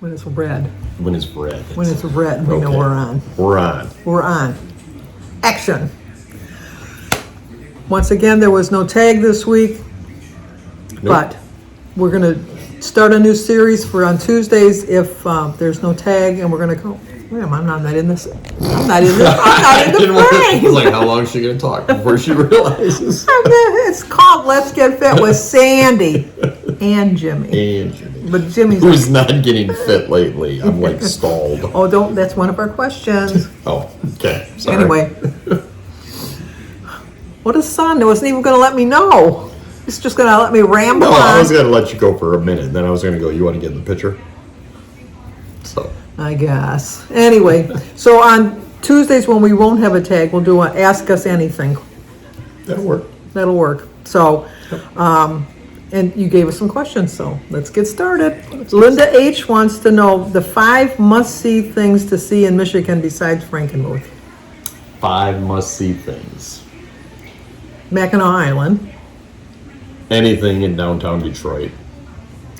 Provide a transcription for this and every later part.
When it's red. When it's red. When it's red, we know Okay. we're on. We're on. We're on. Action. Once again, there was no tag this week, but we're going to start a new series for on Tuesdays if there's no tag, and we're going to go. Wait a minute, I'm not in this. I'm not in the frame. It's like, how long is she going to talk before she realizes? It's called Let's Get Fit with Sandy and Jimmy. And Jimmy. But Jimmy's who's not getting fit lately. I'm like stalled. Oh, don't. That's one of our questions. Oh, okay. Sorry. Anyway. What a son. It wasn't even going to let me know. It's just going to let me ramble on. I was going to let you go for a minute. Then I was going to go, you want to get in the picture? So. I guess. Anyway, so on Tuesdays when we won't have a tag, we'll do a Ask Us Anything. That'll work. That'll work. So, and you gave us some questions, so let's get started. Linda H. wants to know the 5 must-see things to see in Michigan besides Frankenmuth. 5 must-see things. Mackinac Island. Anything in downtown Detroit.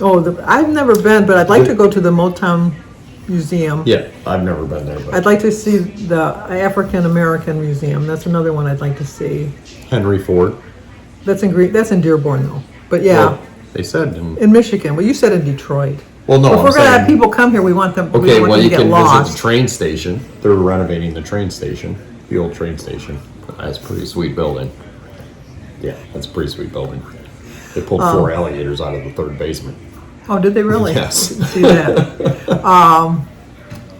Oh, I've never been, but I'd like to go to the Motown Museum. Yeah, I've never been there. But I'd like to see the African American Museum. That's another one I'd like to see. Henry Ford. That's in Dearborn, though. But yeah, Well, they said in Michigan. Well, you said in Detroit. Well, no. If we're going to have people come here, we want them. Okay, we want well, them you to get can lost. visit the train station. They're renovating the train station, the old train station. That's a pretty sweet building. Yeah, that's a pretty sweet building. They pulled 4 alligators out of the 3rd basement. Oh, did they really? Yes. Didn't see that.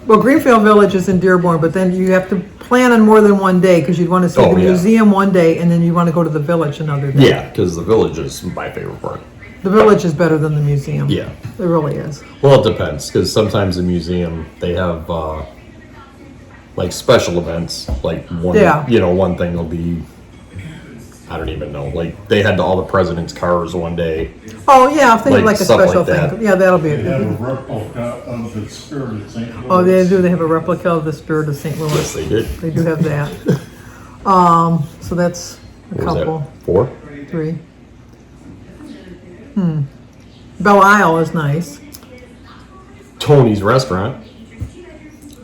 Well, Greenfield Village is in Dearborn, but then you have to plan on more than one day because you'd want to see the museum one day, and then you want to go to the village another day. Yeah, because the village is my favorite part. The village is better than the museum. Yeah. It really is. Well, it depends, because sometimes the museum, they have, like, special events. Like, one thing will be, I don't even know. Like, they had all the president's cars one day. Oh, yeah, I think like a stuff special like thing. Yeah, that'll be They have a it. replica of the Spirit of St. Louis. Oh, they do. They have a replica of the Spirit of St. Louis. Yes, they did. They do have that. So that's a What was couple. that, 4? 3. Belle Isle is nice. Tony's Restaurant.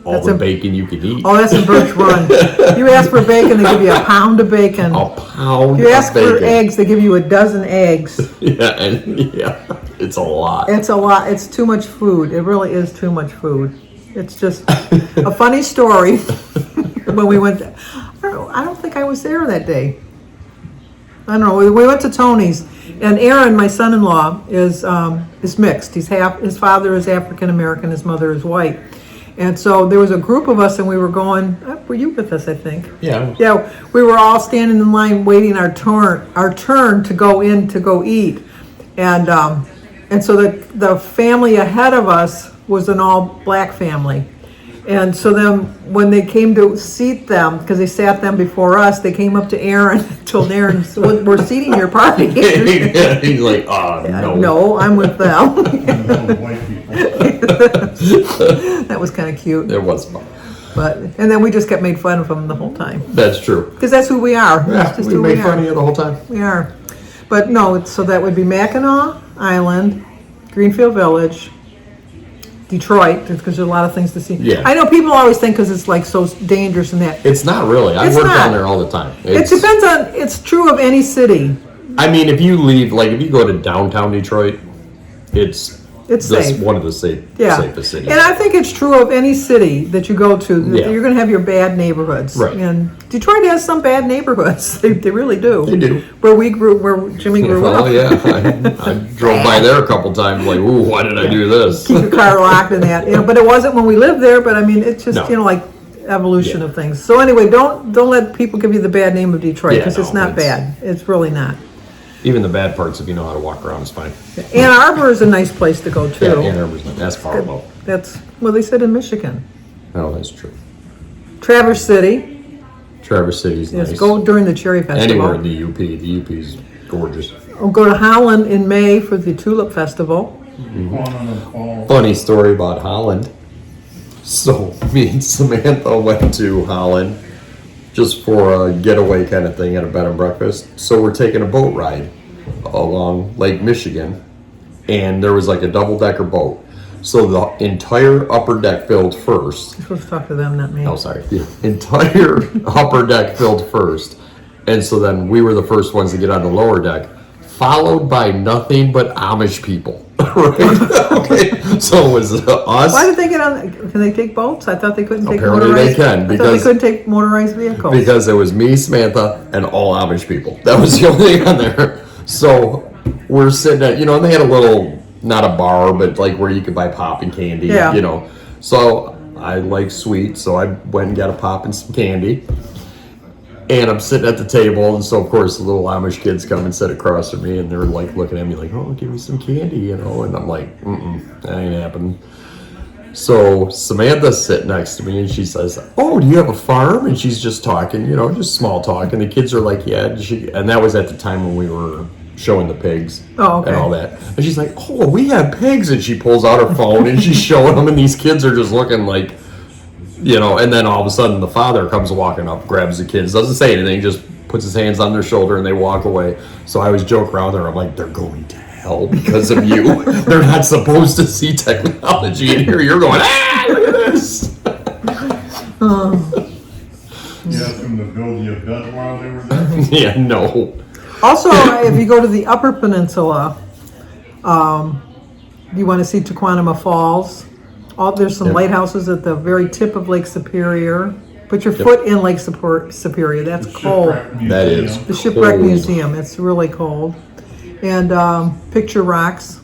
All That's the a- bacon you could eat. Oh, that's in Birch Run. You ask for bacon, they give you a pound of bacon. A pound You ask of bacon. for eggs, they give you a dozen eggs. Yeah, it's a lot. It's a lot. It's too much food. It really is too much food. It's just a funny story. When we went, I don't think I was there that day. I don't know. We went to Tony's, and Aaron, my son-in-law, is mixed. His father is African American, his mother is white, and so there was a group of us, and we were going. Were you with us? I think. Yeah. Yeah, we were all standing in line waiting our turn to go in to go eat, and so the family ahead of us was an all black family. And so then when they came to seat them, because they sat them before us, they came up to Aaron and told Aaron, so we're seating your party. He's like, no. No, I'm with them. And the white people. That was kind of cute. It was fun. And then we just kept made fun of them the whole time. That's true. Because that's who we are. Yeah, That's just we who made we fun are. of you the whole time. We are. But no, so that would be Mackinac Island, Greenfield Village, Detroit, because there's a lot of things to see. Yeah. I know people always think because it's like so dangerous and that. It's not really. I It's work not. down there all the time. It depends on, it's true of any city. I mean, if you leave, like if you go to downtown Detroit, it's safe. one of the safest cities. And I think it's true of any city that you go to, that Yeah. you're going to have your bad neighborhoods. Right. And Detroit has some bad neighborhoods. They really do. They do. Where Jimmy grew up. Oh yeah, I drove by there a couple times. Like, ooh, why did I do this? Keep your car locked and that. But it wasn't when we lived there. But I mean, it's just No. like evolution of things. So anyway, don't let people give you the bad name of Detroit Yeah, because it's no, not bad. It's really not. Even the bad parts, if you know how to walk around, is fine. Ann Arbor is a nice place to go too. Yeah, Ann Arbor's not. That's far low. That's they said in Michigan. No, that's true. Traverse City. Traverse City's Yes, nice. go during the Cherry Festival. Anywhere in the UP. The UP is gorgeous. We'll go to Holland in May for the Tulip Festival. Funny story about Holland. So me and Samantha went to Holland just for a getaway kind of thing at a bed and breakfast. So we're taking a boat ride along Lake Michigan, and there was like a double-decker boat. So the entire upper deck filled first. You're supposed to talk to them, not me. Oh, sorry. The entire upper deck filled first. And so then we were the first ones to get on the lower deck, followed by nothing but Amish people. Right? Okay. So it was us. Why did they get on? Can they take boats? I thought they couldn't take Apparently motorized. they can, I thought they because- couldn't take motorized vehicles. Because it was me, Samantha, and all Amish people. That was the only thing on there. So we're sitting at, and they had a little, not a bar, but like where you could buy pop and candy, Yeah. So I like sweet, so I went and got a pop and some candy. And I'm sitting at the table, and so of course the little Amish kids come and sit across from me, and they're like looking at me like, "Oh, give me some candy," and I'm like, that ain't happening. So Samantha's sitting next to me, and she says, "Oh, do you have a farm?" And she's just talking, just small talk, and the kids are like, "Yeah." And that was at the time when we were showing the pigs and all that. And she's like, "Oh, we have pigs," and she pulls out her phone and she's showing them, and these kids are just looking like. And then all of a sudden the father comes walking up, grabs the kids, doesn't say anything, just puts his hands on their shoulder, and they walk away. So I always joke around there, I'm like, they're going to hell because of you. They're not supposed to see technology in here. You're going, look at this. You asked them to build you a bed while they were there? Yeah, no. Also, if you go to the Upper Peninsula, you want to see Tequanima Falls. There's some lighthouses at the very tip of Lake Superior. Put your foot in Lake Superior. That's cold. That is. The Shipwreck cold. Museum. It's really cold. And Picture Rocks.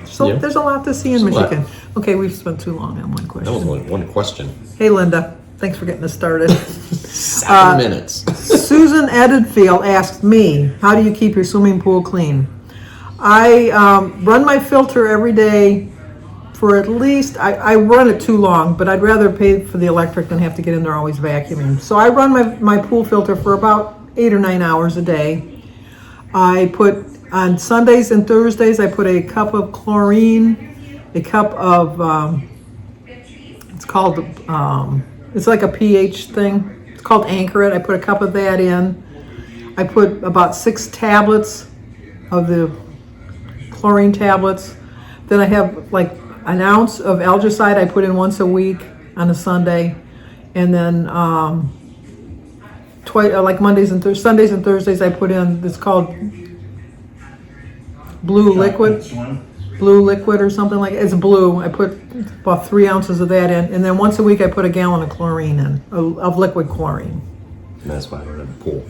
So there's a lot to see in Michigan. Okay, we've spent too long on one That was question. only one question. Hey, Linda. Thanks for getting us started. 7 minutes. Susan Edidfield asked me, how do you keep your swimming pool clean? I run my filter every day for at least, I run it too long, but I'd rather pay for the electric than have to get in there always vacuuming. So I run my pool filter for about 8 or 9 hours a day. I put, on Sundays and Thursdays, I put a cup of chlorine, a cup of, it's called, it's like a pH thing. It's called Anchor It. I put a cup of that in. I put about 6 tablets of the chlorine tablets. Then I have like an ounce of algicide I put in once a week on a Sunday. And then like Mondays and Sundays and Thursdays I put in, it's called blue liquid. Blue liquid or something like it. It's blue. I put about 3 ounces of that in. And then once a week I put a gallon of chlorine in, of liquid chlorine. And that's why I don't have a pool.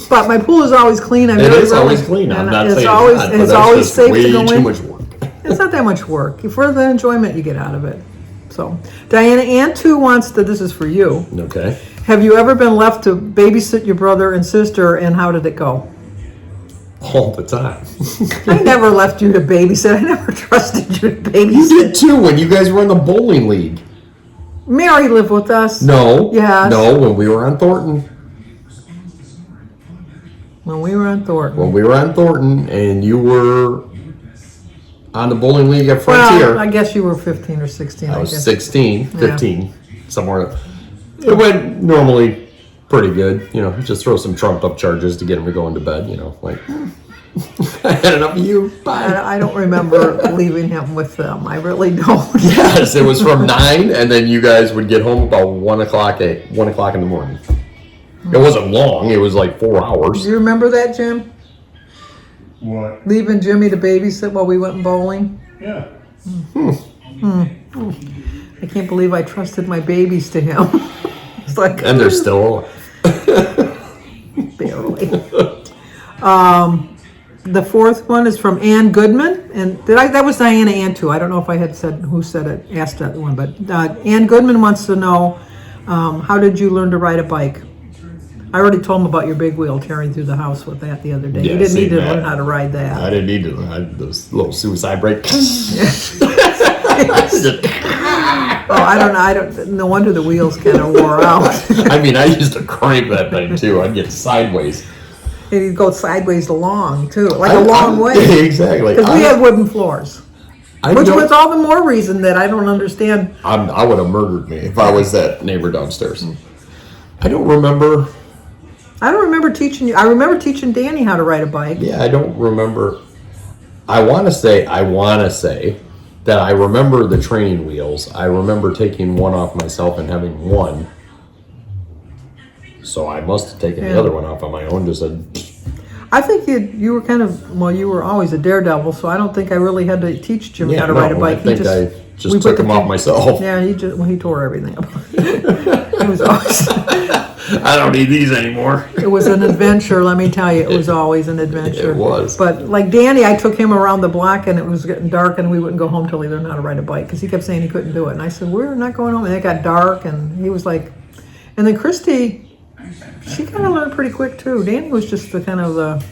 But my pool is always clean. It is always clean. I'm not saying it's not, but it's that's always just safe way to go too in. much work. It's not that much work. For the enjoyment you get out of it. So, Diana Ann 2 wants to, this is for you. Okay. Have you ever been left to babysit your brother and sister, and how did it go? All the time. I never left you to babysit. I never trusted you to babysit. You did too when you guys were in the bowling league. Mary lived with us. No. Yes. No, when we were on Thornton. When we were on Thornton. When we were on Thornton and you were on the bowling league at Frontier. Well, I guess you were 15 or 16. I was guess. 16, 15, somewhere. It went normally pretty good. Just throw some trumped up charges to get him to go into bed. Like, I had enough of you. Bye. I don't remember leaving him with them. I really don't. Yes, it was from 9, and then you guys would get home about 1 o'clock in the morning. It wasn't long. It was like 4 hours. Do you remember that, Jim? What? Leaving Jimmy to babysit while we went bowling? Yeah. I can't believe I trusted my babies to him. It's like, And they're still alive. barely. The fourth one is from Ann Goodman, and that was Diana Ann too. I don't know if I had said who said it, asked that one, but Ann Goodman wants to know, how did you learn to ride a bike? I already told him about your big wheel tearing through the house with that the other day. Yeah, You didn't need to seen that. learn how to ride that. I didn't need to. I had this little suicide brake. Oh, I don't. No wonder the wheels kind of wore out. I mean, I used to crank that thing too. I'd get sideways. And you'd go sideways long too, like a long way. Exactly. Because we had wooden floors, which don't- was all the more reason that I don't understand. I would have murdered me if I was that neighbor downstairs. I don't remember. I don't remember teaching you. I remember teaching Danny how to ride a bike. Yeah, I don't remember. I want to say that I remember the training wheels. I remember taking one off myself and having one. So I must have taken the other one off on my own. Just said, I think you were kind of, well, you were always a daredevil, so I don't think I really had to teach Jimmy how to ride a bike. I think I just took him off myself. Yeah, he tore everything up. It was always, I don't need these anymore. it was an adventure, let me tell you. It was always an adventure. It was. But like Danny, I took him around the block and it was getting dark and we wouldn't go home till he learned how to ride a bike because he kept saying he couldn't do it. And I said, we're not going home. And it got dark and he was like, and then Christy, she kind of learned pretty quick too. Danny was just the kind of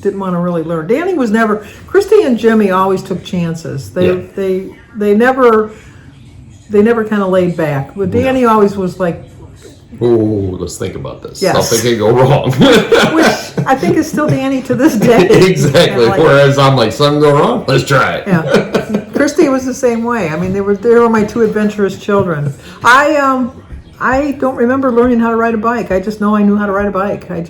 didn't want to really learn. Danny was never. Christy and Jimmy always took chances. They never kind of laid back. But Danny always was like. Oh, let's think about this. Yes. Something could go wrong. Which I think is still Danny to this day. Exactly. Like, whereas I'm like, something go wrong? Let's try it. Yeah. Christy was the same way. I mean, they were my two adventurous children. I don't remember learning how to ride a bike. I just know I knew how to ride a bike. I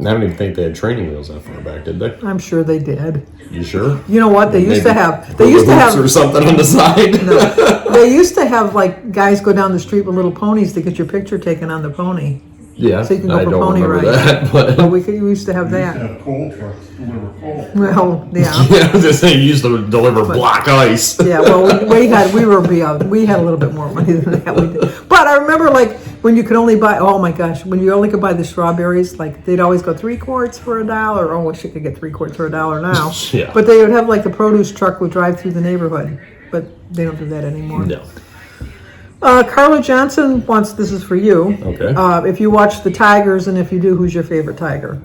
don't even think they had training wheels that far back, did they? I'm sure they did. You sure? You know what? They used to have or something on the side. No, they used to have like guys go down the street with little ponies to get your picture taken on the pony. Yeah, so you can go I for don't pony remember riding. that, but we used to have We that. used to have coal trucks deliver coal. Well, yeah. yeah, this thing used to deliver block ice. Yeah, well, we had a little bit more money than that. We did. But I remember like when you could only buy, oh my gosh, when you only could buy the strawberries, like they'd always go 3 quarts for $1. Oh, I wish you could get 3 quarts for $1 now. Yeah. But they would have like the produce truck would drive through the neighborhood, but they don't do that anymore. No. Carla Johnson wants, this is for you. Okay. If you watch the Tigers, and if you do, who's your favorite Tiger?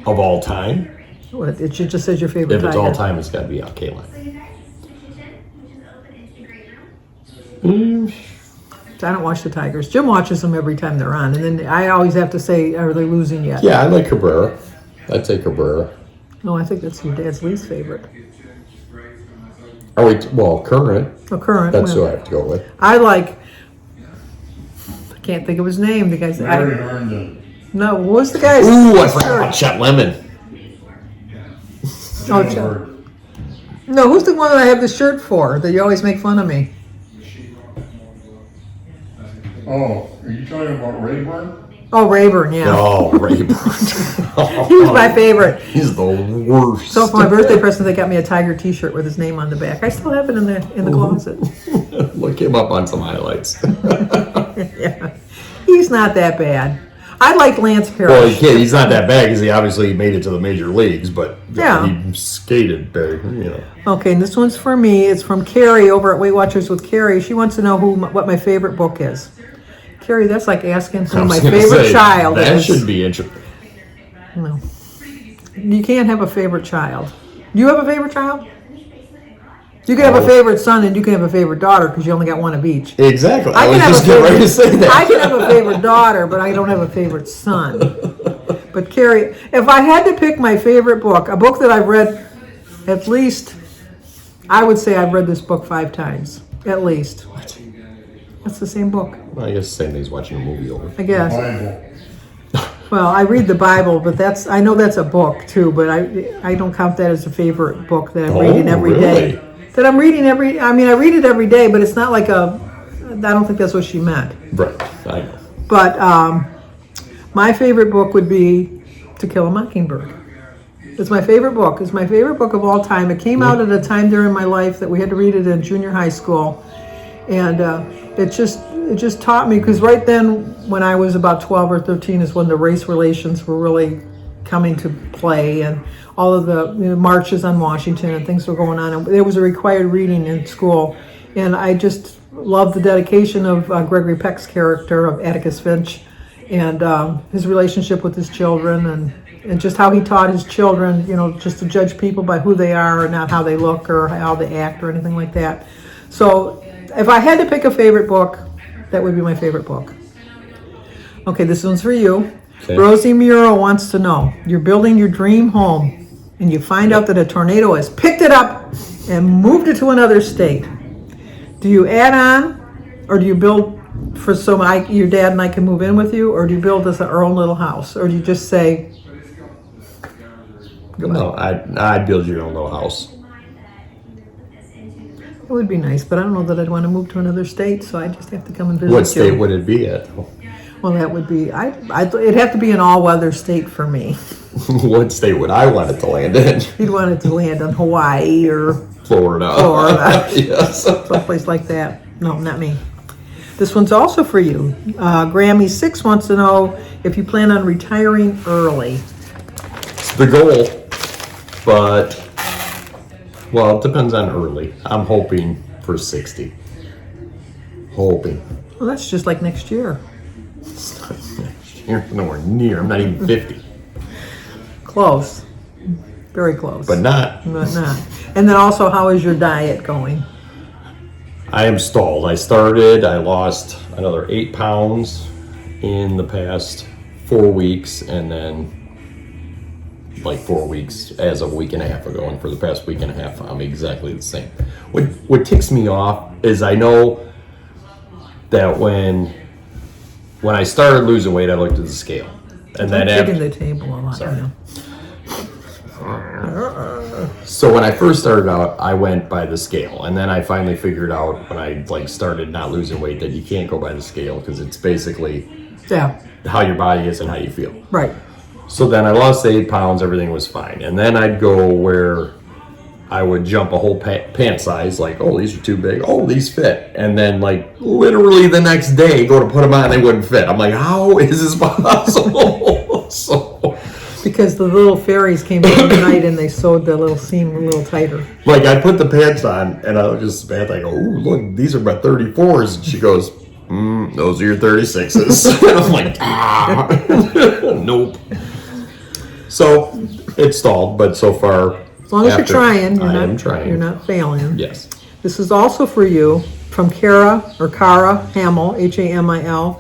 Of all time? It just says your favorite If Tiger. it's all time, it's got to be Kayla. I don't watch the Tigers. Jim watches them every time they're on, and then I always have to say, are they losing yet? Yeah, I like Cabrera. I'd say Cabrera. No, I think that's your dad's least favorite. Oh, well, current. Oh, current. That's well, who I have to go with. I can't think of his name. The guy's. Larry Herndon. No, what was the guy's? Ooh, I forgot about Chet Lemon. Oh, no, who's the one that I have the shirt for that you always make fun of me? Oh, are you talking about Rayburn? Oh, Rayburn, yeah. Oh, Rayburn. He was my favorite. He's the worst. So for my birthday present, they got me a Tiger T-shirt with his name on the back. I still have it in the closet. Look him up on some highlights. Yeah, he's not that bad. I like Lance Parrish. Well, he's not that bad because he obviously made it to the major leagues, but Yeah. he skated very, Okay, and this one's for me. It's from Carrie over at Weight Watchers with Carrie. She wants to know what my favorite book is. Carrie, that's like asking who my favorite child that is. That should be interesting. No. You can't have a favorite child. Do you have a favorite child? You can have a favorite son and you can have a favorite daughter because you only got one of each. Exactly. I was just getting ready to say that. I can have a favorite daughter, but I don't have a favorite son. But Carrie, if I had to pick my favorite book, a book that I've read at least, I would say I've read this book 5 times. At least. What? That's the same book. Well, I guess the same thing as watching a movie over. I guess. Bible. Well, I read the Bible, but I know that's a book too, but I don't count that as a favorite book that I'm reading every day. Really? That I'm reading I read it every day, but it's not like I don't think that's what she meant. Right, I know. But my favorite book would be To Kill a Mockingbird. It's my favorite book. It's my favorite book of all time. It came out at a time during my life that we had to read it in junior high school. And it just taught me, because right then when I was about 12 or 13 is when the race relations were really coming to play, and all of the marches on Washington and things were going on. And it was a required reading in school. And I just loved the dedication of Gregory Peck's character of Atticus Finch, and his relationship with his children, and just how he taught his children, just to judge people by who they are and not how they look or how they act or anything like that. So if I had to pick a favorite book, that would be my favorite book. Okay, this one's for you. Okay. Rosie Muro wants to know, you're building your dream home and you find out that a tornado has picked it up and moved it to another state. Do you add on, or do you build your dad and I can move in with you, or do you build us our own little house, or do you just say, no, I'd build your own little house. It would be nice, but I don't know that I'd want to move to another state, so I just have to come and visit What state you. would it be at? Well, that would be, it'd have to be an all-weather state for me. What state would I want it to land in? You'd want it to land in Hawaii or Florida. Yes. someplace like that. No, not me. This one's also for you. Grammy 6 wants to know if you plan on retiring early. It's the goal, but, well, it depends on early. I'm hoping for 60. Hoping. Well, that's just like next year. You're nowhere near. I'm not even 50. Close. Very close. But not. But not. And then also, how is your diet going? I am stalled. I lost another 8 pounds in the past 4 weeks, and then like 4 weeks as a week and a half ago. And for the past week and a half, I'm exactly the same. What ticks me off is I know that when I started losing weight, I looked at the scale, and then I'm after kicking the table a lot. Sorry. You know. So when I first started out, I went by the scale, and then I finally figured out when I started not losing weight that you can't go by the scale because it's basically Yeah. how your body is and how you feel. Right. So then I lost 8 pounds, everything was fine, and then I'd go where I would jump a whole pant size, like, oh, these are too big, oh, these fit, and then like literally the next day go to put them on, they wouldn't fit. I'm like, how is this possible? Because the little fairies came in tonight and they sewed the little seam a little tighter. Like, I put the pants on, and I was just Samantha, I go, ooh, look, these are my 34s. And she goes, those are your 36s. And I'm like, nope. So, it's stalled, but so far... As long as you're trying, I am trying. You're not failing. Yes. This is also for you from Cara Hamill, Hamil.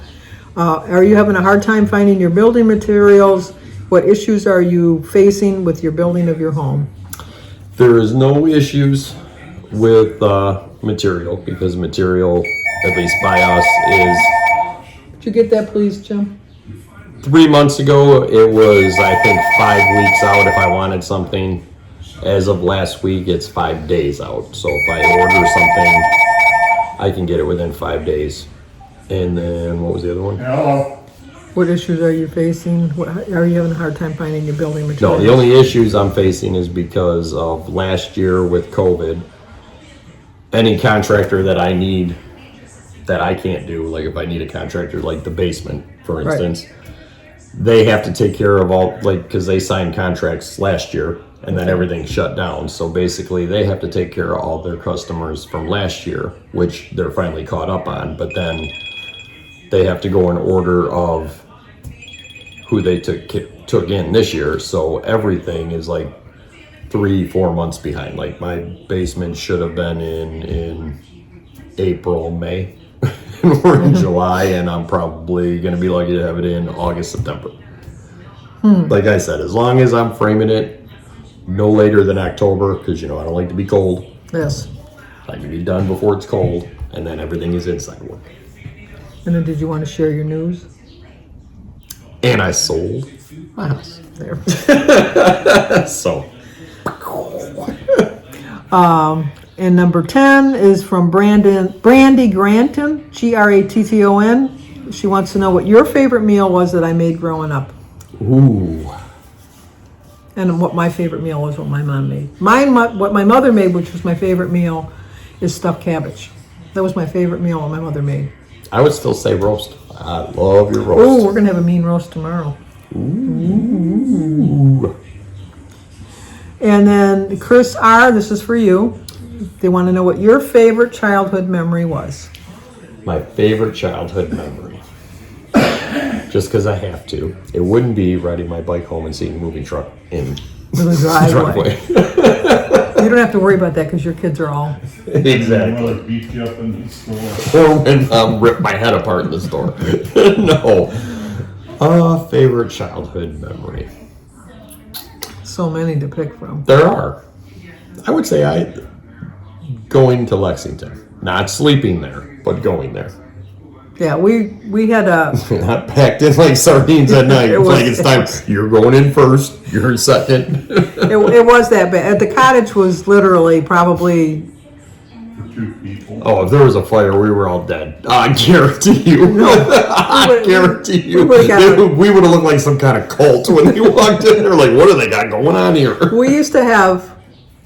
Are you having a hard time finding your building materials? What issues are you facing with your building of your home? There is no issues with material, because material, at least by us, is... Could you get that, please, Jim? 3 months ago, it was, I think, 5 weeks out if I wanted something. As of last week, it's 5 days out. So if I order something, I can get it within 5 days. And then, what was the other one? Hello. What issues are you facing? Are you having a hard time finding your building No, materials? the only issues I'm facing is because of last year with COVID. Any contractor that I need that I can't do, like if I need a contractor like the basement, for instance, they have to take care of all, like, because they signed contracts last year and then everything shut down. So basically they have to take care of all their customers from last year, which they're finally caught up on, but then they have to go in order of who they took in this year. So everything is like 3-4 months behind. Like my basement should have been in April, May. And we're in July, and I'm probably going to be lucky to have it in August, September. Like I said, as long as I'm framing it no later than October, because, I don't like to be cold. Yes. I can be done before it's cold, and then everything is inside work. And then did you want to share your news? And I sold my house. There. So. And number 10 is from Brandy Granton, Gratton. She wants to know what your favorite meal was that I made growing up. Ooh. And what my favorite meal was, what my mom made. What my mother made, which was my favorite meal, is stuffed cabbage. That was my favorite meal what my mother made. I would still say roast. I love your roast. Oh, we're going to have a mean roast tomorrow. Ooh. And then Chris R., this is for you. They want to know what your favorite childhood memory was. My favorite childhood memory. Just because I have to. It wouldn't be riding my bike home and seeing a moving truck in The driveway. You don't have to worry about that because your kids are all... Exactly. Mother beat you up in the store. Or when ripped my head apart in the store. No. Favorite childhood memory. So many to pick from. There are. I would say going to Lexington. Not sleeping there, but going there. Yeah, we had a... Not packed in like sardines at night. It It's was- like it's time. You're going in first. You're in second. It was that bad. The cottage was literally probably for 2 people. Oh, if there was a fire, we were all dead. I guarantee you. I guarantee you. We would have looked like some kind of cult when they walked in. They're like, what do they got going on here? We used to have,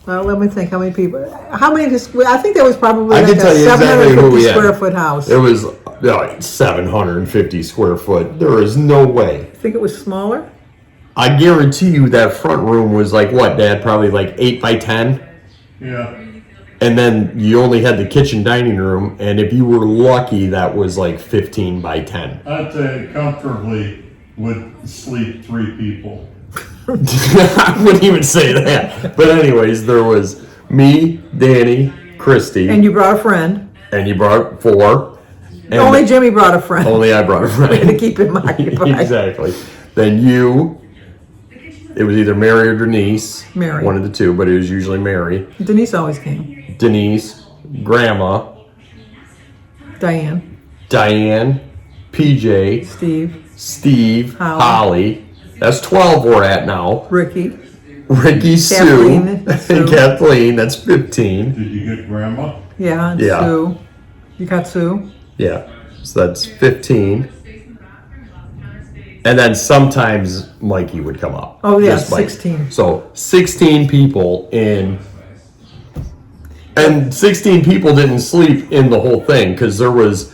well, let me think, how many people? I think there was probably I like can a tell you exactly who 750 we had. square foot house. It was like 750 square foot. There is no way. I think it was smaller. I guarantee you that front room was like what, Dad? Probably like 8 by 10. Yeah. And then you only had the kitchen dining room, and if you were lucky, that was like 15 by 10. I'd say comfortably would sleep 3 people. I wouldn't even say that. But anyways, there was me, Danny, Christy, And you brought a friend. and you brought 4. And Only Jimmy brought a friend. only I brought a to friend. keep him occupied. Exactly. Then you. It was either Mary or Denise. Mary. One of the two, but it was usually Mary. Denise always came. Denise, Grandma, Diane, PJ, Steve, Holly. That's 12 we're at now. Ricky, Sue, Sue. and Kathleen. That's 15. Did you get Grandma? yeah, and Yeah. Sue. You got Sue? Yeah. So that's 15. And then sometimes Mikey would come up. Oh, yeah, Just Mike. 16. So 16 people in. And 16 people didn't sleep in the whole thing because there was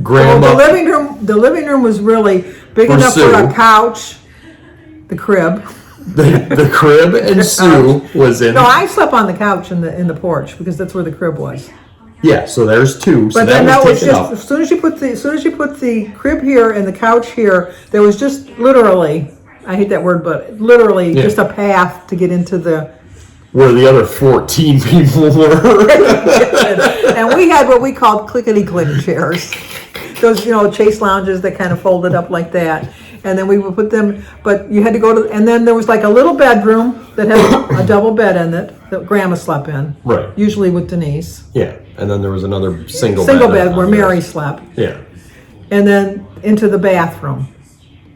Grandma. Well, the living room was really big For enough Sue. for a couch, the crib. The crib and Sue was in. No, I slept on the couch in the porch because that's where the crib was. Yeah, so there's 2. So But then that was taken just up. as soon as you put the crib here and the couch here, there was just literally, I hate that word, but literally Yeah. just a path to get into the. Where the other 14 people were. And we had what we called clickety-click chairs. Those, chase lounges that kind of folded up like that. And then we would put them, but you had to go to, and then there was like a little bedroom that had a double bed in it that Grandma slept in. Right. Usually with Denise. Yeah, and then there was another single Bed on where the- Mary slept. Yeah. And then into the bathroom.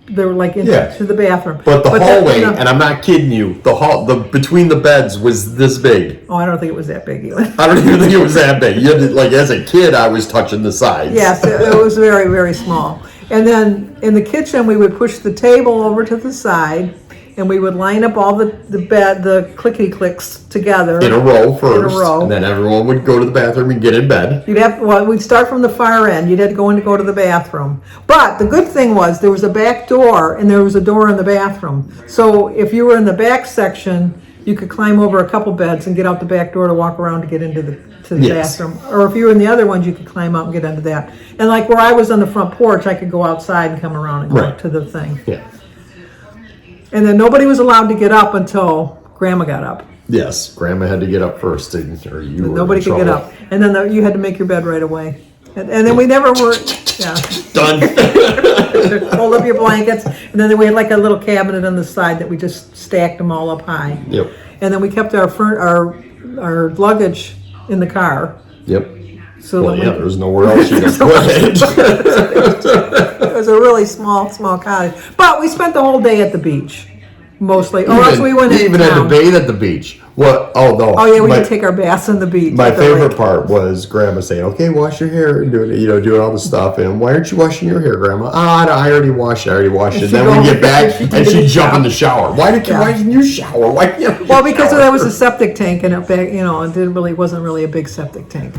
They were like into Yeah. the bathroom. But the that, hallway, and I'm not kidding you, the between the beds was this big. oh, I don't think it was that big even. I don't even think it was that big. You had to, like, as a kid, I was touching the sides. Yes, it was very, very small. And then in the kitchen, we would push the table over to the side, and we would line up all the clickety clicks together In a row first. In a row. And then everyone would go to the bathroom and get in bed. We'd start from the far end. You'd have to go to the bathroom. But the good thing was there was a back door and there was a door in the bathroom. So if you were in the back section, you could climb over a couple beds and get out the back door to walk around to get into the Yes. bathroom. Or if you were in the other ones, you could climb out and get into that. And like where I was on the front porch, I could go outside and come around and go Right. up to the thing. Yeah. And then nobody was allowed to get up until Grandma got up. Yes, Grandma had to get up first, or you were Nobody in could get trouble. up. And then you had to make your bed right away. And then we never were, yeah. Done. Fold up your blankets, and then we had like a little cabinet on the side that we just stacked them all up high. Yep. And then we kept our luggage in the car. Yep. So Well, that yeah, there was nowhere else you could put it. it was a really small cottage. But we spent the whole day at the beach, mostly. Or else we went We in even had to town. bathe at the beach. What? Oh no. Oh yeah, we My- could take our baths on the beach. My at the favorite lake. part was Grandma saying, "Okay, wash your hair and doing all the stuff." And why aren't you washing your hair, Grandma? I already washed it. And she'd then go we get and back she'd and take a she'd jump shower. in the shower. Why didn't you shower? Why can't you Well, because shower? there was a septic tank in it back, it wasn't really a big septic tank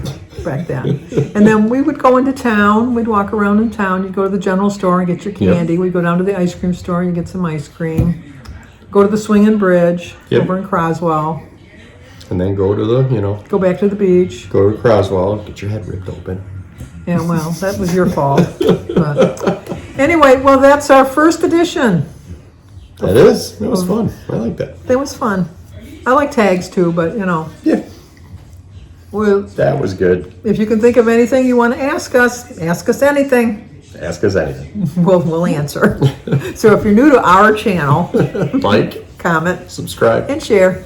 back then. And then we would go into town, we'd walk around in town, you'd go to the general store and get your candy, we'd go down to the ice cream store and get some ice cream, go to the swinging bridge Yep. over in Croswell, And then go to the, go back to the beach. go to Croswell, get your head ripped open. Yeah, well, that was your fault. But anyway, well, that's our first edition. That was fun. I like that. It was fun. I like tags too, but Yeah, well, that was good. if you can think of anything you want to ask us anything. Ask us anything. We'll answer. So if you're new to our channel, Like, comment subscribe. and share.